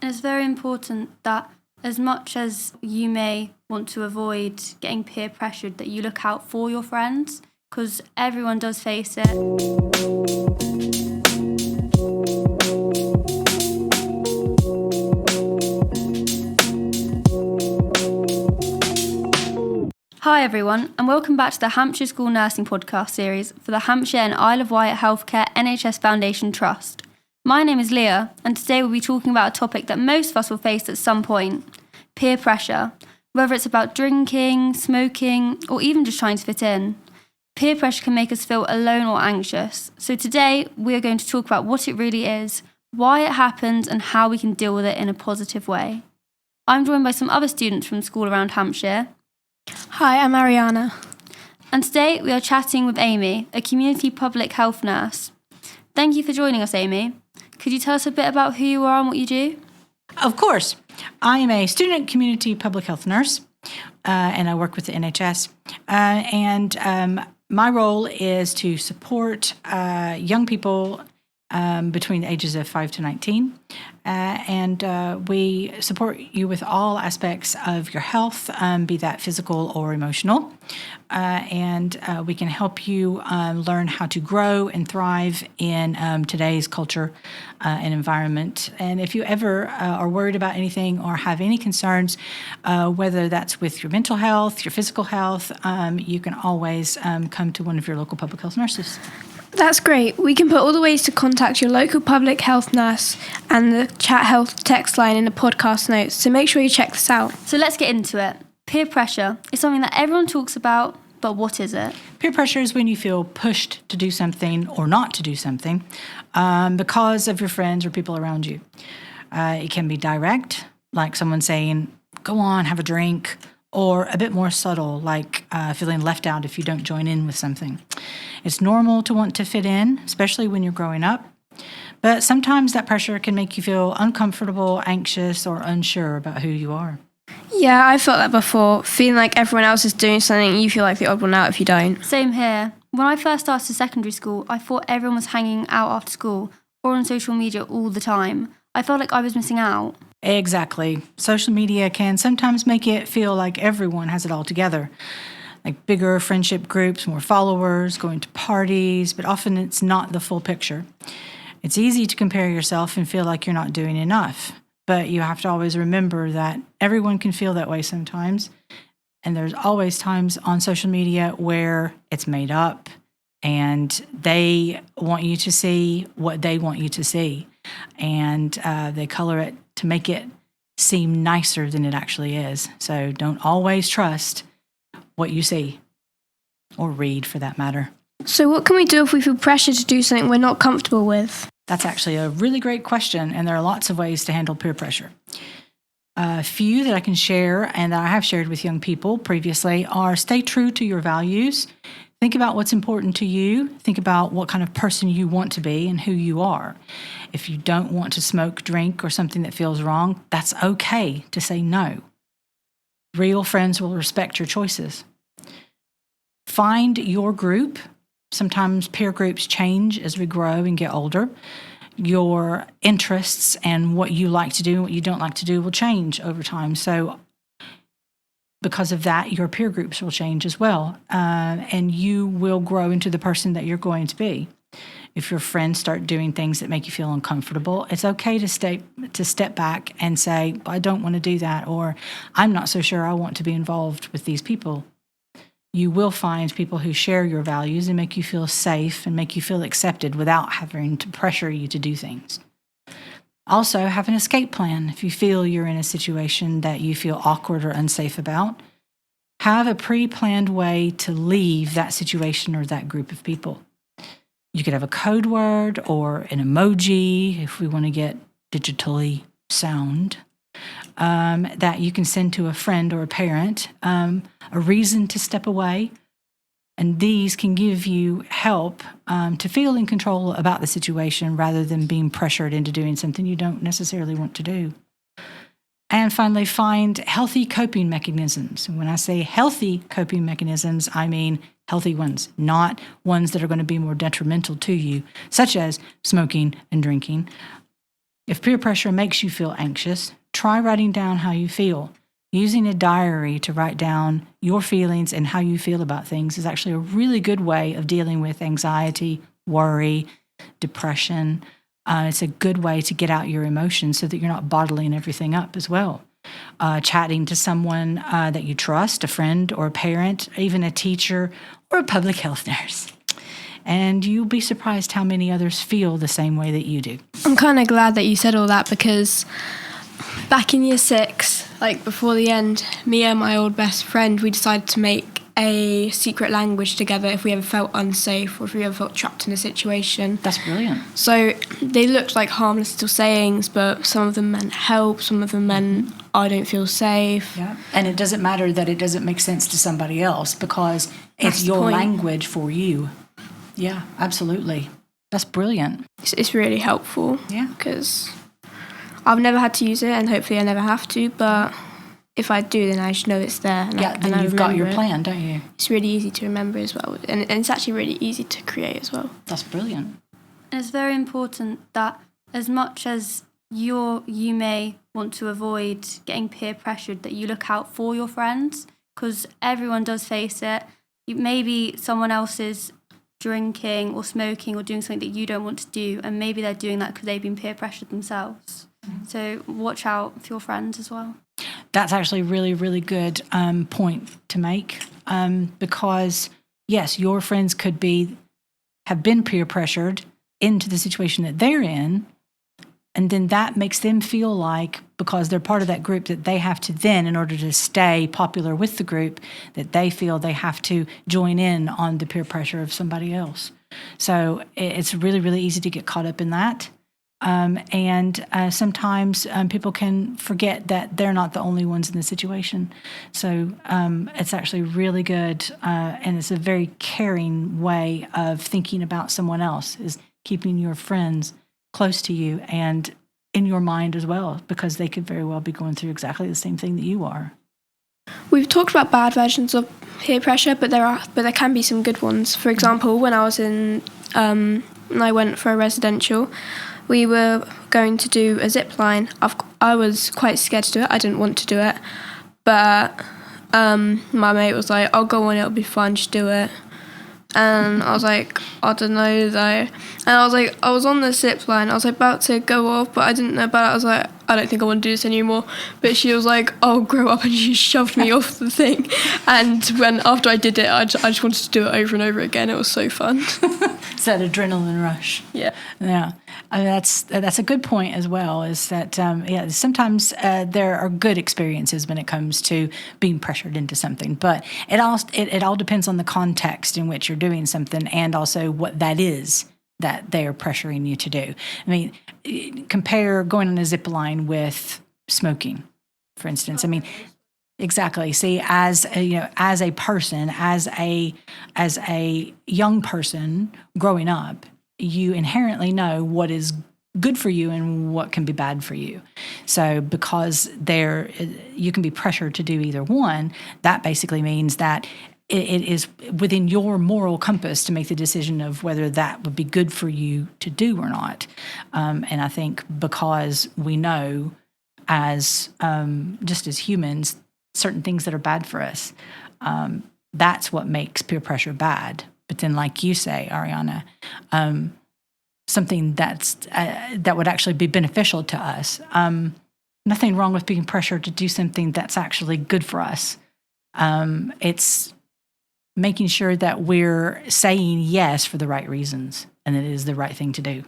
And it's very important that as much as you may want to avoid getting peer pressured, that you look out for your friends, because everyone does face it. Hi everyone, and welcome back to the Hampshire School Nursing Podcast series for the Hampshire and Isle of Wight Healthcare NHS Foundation Trust. My name is Leah, and today we'll be talking about a topic that most of us will face at some point: peer pressure. Whether it's about drinking, smoking, or even just trying to fit in. Peer pressure can make us feel alone or anxious. So today we are going to talk about what it really is, why it happens, and how we can deal with it in a positive way. I'm joined by some other students from school around Hampshire. Hi, I'm Ariana. And today we are chatting with Amy, a community public health nurse. Thank you for joining us, Amy. Could you tell us a bit about who you are and what you do? Of course. I am a student community public health nurse, and I work with the NHS. My role is to support young people between the ages of 5 to 19. We support you with all aspects of your health, be that physical or emotional. We can help you learn how to grow and thrive in today's culture and environment. And if you ever are worried about anything or have any concerns, whether that's with your mental health, your physical health, you can always come to one of your local public health nurses. That's great. We can put all the ways to contact your local public health nurse and the ChatHealth text line in the podcast notes, so make sure you check this out. So let's get into it. Peer pressure is something that everyone talks about, but what is it? Peer pressure is when you feel pushed to do something or not to do something because of your friends or people around you. It can be direct, like someone saying, go on, have a drink, or a bit more subtle, like feeling left out if you don't join in with something. It's normal to want to fit in, especially when you're growing up. But sometimes that pressure can make you feel uncomfortable, anxious, or unsure about who you are. Yeah, I felt that before. Feeling like everyone else is doing something, you feel like the odd one out if you don't. Same here. When I first started secondary school, I thought everyone was hanging out after school or on social media all the time. I felt like I was missing out. Exactly. Social media can sometimes make it feel like everyone has it all together. Like bigger friendship groups, more followers, going to parties, but often it's not the full picture. It's easy to compare yourself and feel like you're not doing enough, but you have to always remember that everyone can feel that way sometimes, and there's always times on social media where it's made up and they want you to see what they want you to see, and they color it to make it seem nicer than it actually is. So don't always trust what you see or read, for that matter. So what can we do if we feel pressure to do something we're not comfortable with? That's actually a really great question, and there are lots of ways to handle peer pressure. A few that I can share and that I have shared with young people previously are: stay true to your values. Think about what's important to you. Think about what kind of person you want to be and who you are. If you don't want to smoke, drink, or something that feels wrong, that's okay to say no. Real friends will respect your choices. Find your group. Sometimes peer groups change as we grow and get older. Your interests and what you like to do and what you don't like to do will change over time. So because of that, your peer groups will change as well. And you will grow into the person that you're going to be. If your friends start doing things that make you feel uncomfortable, it's okay to step back and say, I don't want to do that, or I'm not so sure I want to be involved with these people. You will find people who share your values and make you feel safe and make you feel accepted without having to pressure you to do things. Also, have an escape plan. If you feel you're in a situation that you feel awkward or unsafe about, have a pre-planned way to leave that situation or that group of people. You could have a code word or an emoji, if we want to get digitally sound, that you can send to a friend or a parent, a reason to step away. And these can give you help to feel in control about the situation rather than being pressured into doing something you don't necessarily want to do. And finally, find healthy coping mechanisms. And when I say healthy coping mechanisms, I mean healthy ones, not ones that are going to be more detrimental to you, such as smoking and drinking. If peer pressure makes you feel anxious, try writing down how you feel. Using a diary to write down your feelings and how you feel about things is actually a really good way of dealing with anxiety, worry, depression. It's a good way to get out your emotions so that you're not bottling everything up as well. Chatting to someone that you trust, a friend or a parent, even a teacher or a public health nurse. And you'll be surprised how many others feel the same way that you do. I'm kind of glad that you said all that, because back in year 6, like before the end, me and my old best friend, we decided to make a secret language together if we ever felt unsafe or if we ever felt trapped in a situation. That's brilliant. So they looked like harmless little sayings, but some of them meant help, some of them meant I don't feel safe. Yeah. And it doesn't matter that it doesn't make sense to somebody else, because That's it's the your point. language for you. Yeah, absolutely. That's brilliant. It's really helpful. Yeah. Because I've never had to use it, and hopefully I never have to, but if I do, then I should know it's there. And Yeah, then you've got your plan, don't you? It's really easy to remember as well, and it's actually really easy to create as well. That's brilliant. And it's very important that as much as you may want to avoid getting peer pressured, that you look out for your friends, because everyone does face it. Maybe someone else is drinking or smoking or doing something that you don't want to do, and maybe they're doing that because they've been peer pressured themselves. So watch out for your friends as well. That's actually a really, really good point to make, because, yes, your friends could have been peer pressured into the situation that they're in, and then that makes them feel like, because they're part of that group, that they have to then, in order to stay popular with the group, that they feel they have to join in on the peer pressure of somebody else. So it's really, really easy to get caught up in that. And sometimes people can forget that they're not the only ones in the situation. So it's actually really good, and it's a very caring way of thinking about someone else, is keeping your friends close to you and in your mind as well, because they could very well be going through exactly the same thing that you are. We've talked about bad versions of peer pressure, but there can be some good ones. For example, when I was when I went for a residential, we were going to do a zip line. I was quite scared to do it. I didn't want to do it, but my mate was like, "I'll go on. It'll be fun. Just do it." And I was like, I don't know though. And I was like, I was on the zip line. I was about to go off, but I didn't know about it. I was like, I don't think I want to do this anymore. But she was like, "Oh, grow up," and she shoved me off the thing. And after I did it, I just wanted to do it over and over again. It was so fun. It's that adrenaline rush. Yeah. Yeah. I mean, that's a good point as well, is that, sometimes there are good experiences when it comes to being pressured into something, but it all depends on the context in which you're doing something, and also what that is that they are pressuring you to do. I mean, compare going on a zip line with smoking, for instance. I mean, exactly. See, as a person, as a young person growing up, you inherently know what is good for you and what can be bad for you. So because you can be pressured to do either one, that basically means that it is within your moral compass to make the decision of whether that would be good for you to do or not. And I think because we know just as humans, certain things that are bad for us, that's what makes peer pressure bad. But then, like you say, Ariana, something that would actually be beneficial to us. Nothing wrong with being pressured to do something that's actually good for us. It's making sure that we're saying yes for the right reasons and that it is the right thing to do.